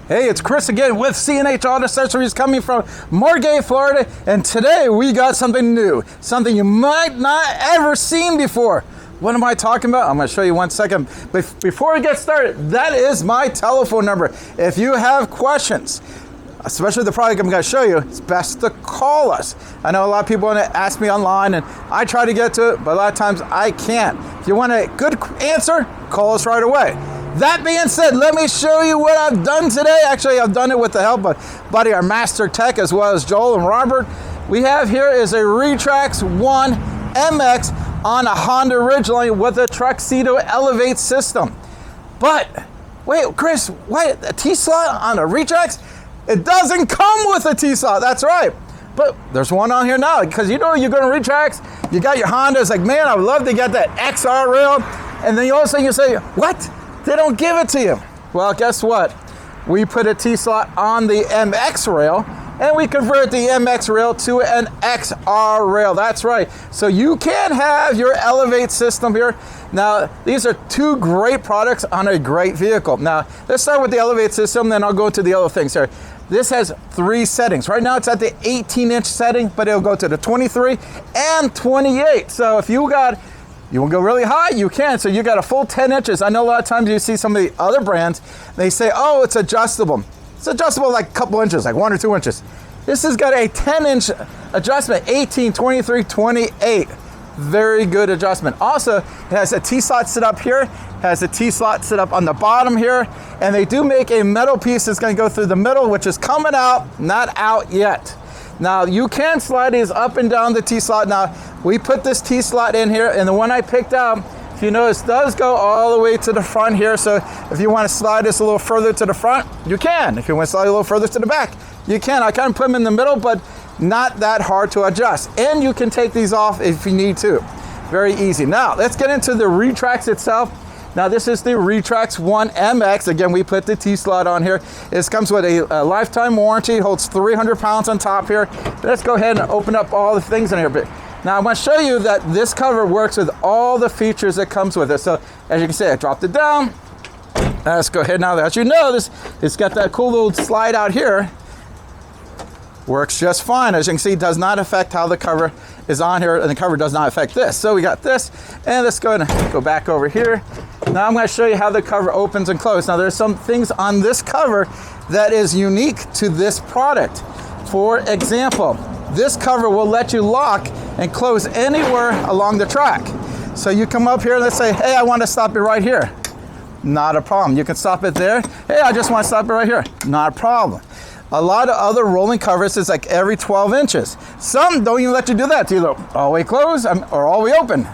Hey, it's Chris again with C&H Auto Accessories coming from Margate, Florida, and today we got something new, something you might not ever seen before. What am I talking about? I'm going to show you 1 second. But before we get started, that is my telephone number. If you have questions, especially the product I'm going to show you, it's best to call us. I know a lot of people want to ask me online, and I try to get to it, but a lot of times I can't. If you want a good answer, call us right away. That being said, let me show you what I've done today. Actually, I've done it with the help of Buddy, our master tech, as well as Joel and Robert. We have here is a RetaxOne MX on a Honda Ridgeline with a Tuxedo Elevate system. But, wait, Chris, what, a T-slot on a Retax? It doesn't come with a T-slot, that's right. But there's one on here now, because you know you're going to Retax, you got your Honda, it's like, man, I would love to get that XR rail. And then you all of a sudden you say, what? They don't give it to you. Well, guess what? We put a T-slot on the MX rail, and we convert the MX rail to an XR rail. That's right. So you can have your Elevate system here. Now, these are two great products on a great vehicle. Now, let's start with the Elevate system, then I'll go into the other things here. This has 3 settings. Right now it's at the 18-inch setting, but it'll go to the 23 and 28. So if you want to go really high, you can. So you got a full 10 inches. I know a lot of times you see some of the other brands, they say, oh, it's adjustable. It's adjustable like a couple inches, like 1 or 2 inches. This has got a 10-inch adjustment, 18, 23, 28. Very good adjustment. Also, it has a T-slot set up here, has a T-slot set up on the bottom here, and they do make a metal piece that's going to go through the middle, which is coming out, not out yet. Now, you can slide these up and down the T-slot. Now, we put this T-slot in here, and the one I picked out, if you notice, does go all the way to the front here. So if you want to slide this a little further to the front, you can. If you want to slide a little further to the back, you can. I kind of put them in the middle, but not that hard to adjust. And you can take these off if you need to. Very easy. Now, let's get into the Retax itself. Now, this is the RetaxOne MX. Again, we put the T-slot on here. This comes with a lifetime warranty, holds 300 pounds on top here. Let's go ahead and open up all the things in here. But now, I want to show you that this cover works with all the features that comes with it. So, as you can see, I dropped it down. Let's go ahead now. As you know, it's got that cool little slide out here. Works just fine. As you can see, it does not affect how the cover is on here, and the cover does not affect this. So we got this, and let's go ahead and go back over here. Now I'm going to show you how the cover opens and closes. Now there's some things on this cover that is unique to this product. For example, this cover will let you lock and close anywhere along the track. So you come up here and let's say, hey, I want to stop it right here. Not a problem. You can stop it there. Hey, I just want to stop it right here. Not a problem. A lot of other rolling covers is like every 12 inches. Some don't even let you do that. It's either all the way closed or all the way open.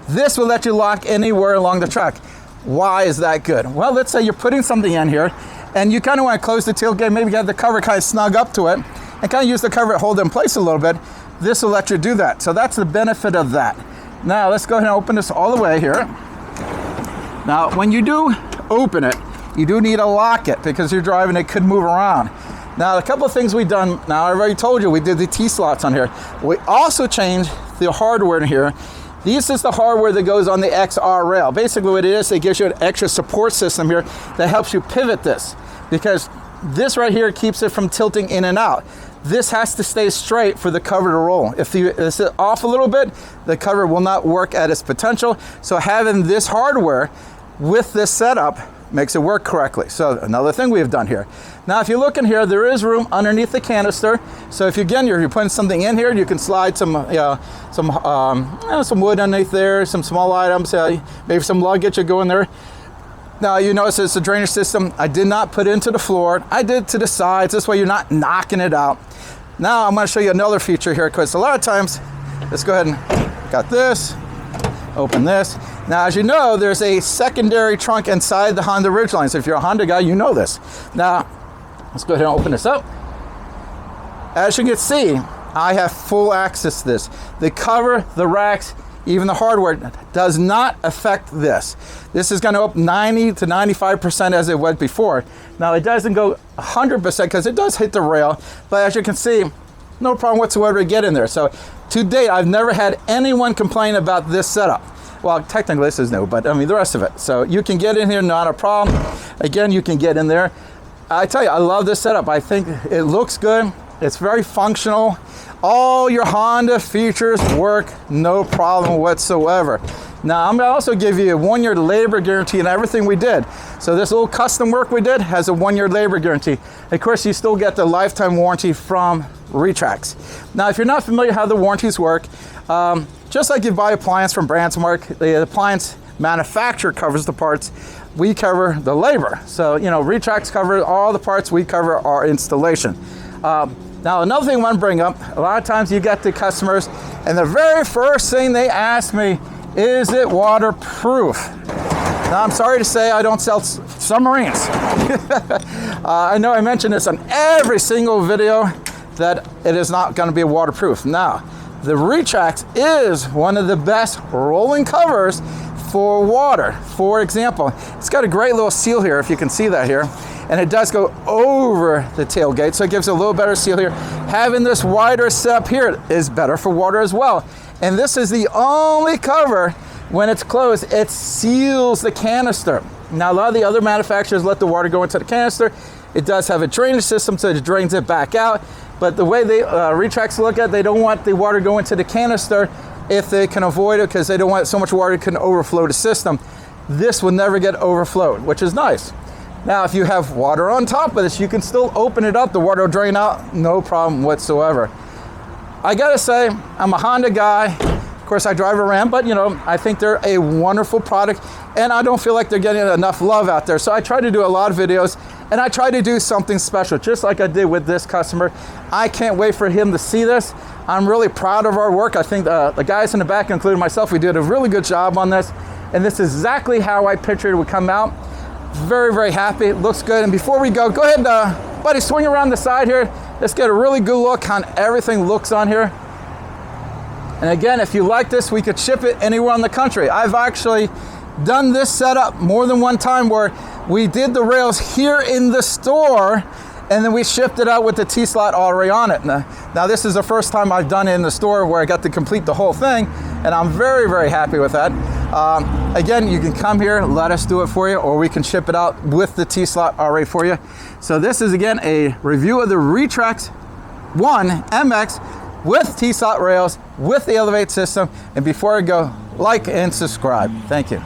This will let you lock anywhere along the track. Why is that good? Well, let's say you're putting something in here and you kind of want to close the tailgate, maybe have the cover kind of snug up to it and kind of use the cover to hold it in place a little bit. This will let you do that. So that's the benefit of that. Now let's go ahead and open this all the way here. Now, when you do open it, you do need to lock it because you're driving, it could move around. Now, a couple of things we've done, now I already told you, we did the T-slots on here. We also changed the hardware in here. This is the hardware that goes on the XR rail. Basically what it is, it gives you an extra support system here that helps you pivot this, because this right here keeps it from tilting in and out. This has to stay straight for the cover to roll. If it's off a little bit, the cover will not work at its potential. So having this hardware with this setup makes it work correctly. So another thing we have done here. Now, if you look in here, there is room underneath the canister. So if you're putting something in here, you can slide some wood underneath there, some small items, maybe some luggage you go in there. Now, you notice it's a drainage system. I did not put into the floor. I did to the sides. This way you're not knocking it out. Now, I'm going to show you another feature here, because a lot of times, let's go ahead and got this, open this. Now, as you know, there's a secondary trunk inside the Honda Ridgeline. So if you're a Honda guy, you know this. Now, let's go ahead and open this up. As you can see, I have full access to this. The cover, the racks, even the hardware does not affect this. This is going to go up 90 to 95% as it was before. Now, it doesn't go 100% because it does hit the rail, but as you can see, no problem whatsoever to get in there. So to date, I've never had anyone complain about this setup. Well, technically this is new, but I mean the rest of it. So you can get in here, not a problem. Again, you can get in there. I tell you, I love this setup. I think it looks good. It's very functional. All your Honda features work, no problem whatsoever. Now, I'm gonna also give you a 1-year labor guarantee on everything we did. So this little custom work we did has a 1-year labor guarantee. Of course, you still get the lifetime warranty from Retax. Now, if you're not familiar how the warranties work, just like you buy appliance from BrandsMark, the appliance manufacturer covers the parts, we cover the labor. So, you know, Retax covers all the parts, we cover our installation. Now, another thing I want to bring up, a lot of times you get the customers, and the very first thing they ask me, is it waterproof? Now, I'm sorry to say I don't sell submarines. I know I mentioned this on every single video that it is not going to be waterproof. Now, the Retax is one of the best rolling covers for water. For example, it's got a great little seal here, if you can see that here, and it does go over the tailgate, so it gives a little better seal here. Having this wider setup here is better for water as well. And this is the only cover, when it's closed, it seals the canister. Now, a lot of the other manufacturers let the water go into the canister. It does have a drainage system, so it drains it back out. But the way they Retax look at it, they don't want the water going to the canister if they can avoid it, because they don't want so much water can overflow the system. This will never get overflowed, which is nice. Now, if you have water on top of this, you can still open it up. The water will drain out, no problem whatsoever. I gotta say, I'm a Honda guy. Of course, I drive a Ram, but you know, I think they're a wonderful product, and I don't feel like they're getting enough love out there. So I try to do a lot of videos, and I try to do something special, just like I did with this customer. I can't wait for him to see this. I'm really proud of our work. I think the guys in the back, including myself, we did a really good job on this, and this is exactly how I pictured it would come out. Very, very happy. It looks good. And before we go ahead, buddy, swing around the side here. Let's get a really good look on everything looks on here. And again, if you like this, we could ship it anywhere in the country. I've actually done this setup more than one time where we did the rails here in the store, and then we shipped it out with the T-slot already on it. Now this is the first time I've done it in the store where I got to complete the whole thing, and I'm very, very happy with that. Again, you can come here, let us do it for you, or we can ship it out with the T-slot already for you. So this is, again, a review of the RetaxOne MX with T-slot rails, with the Elevate system. And before I go, like and subscribe. Thank you.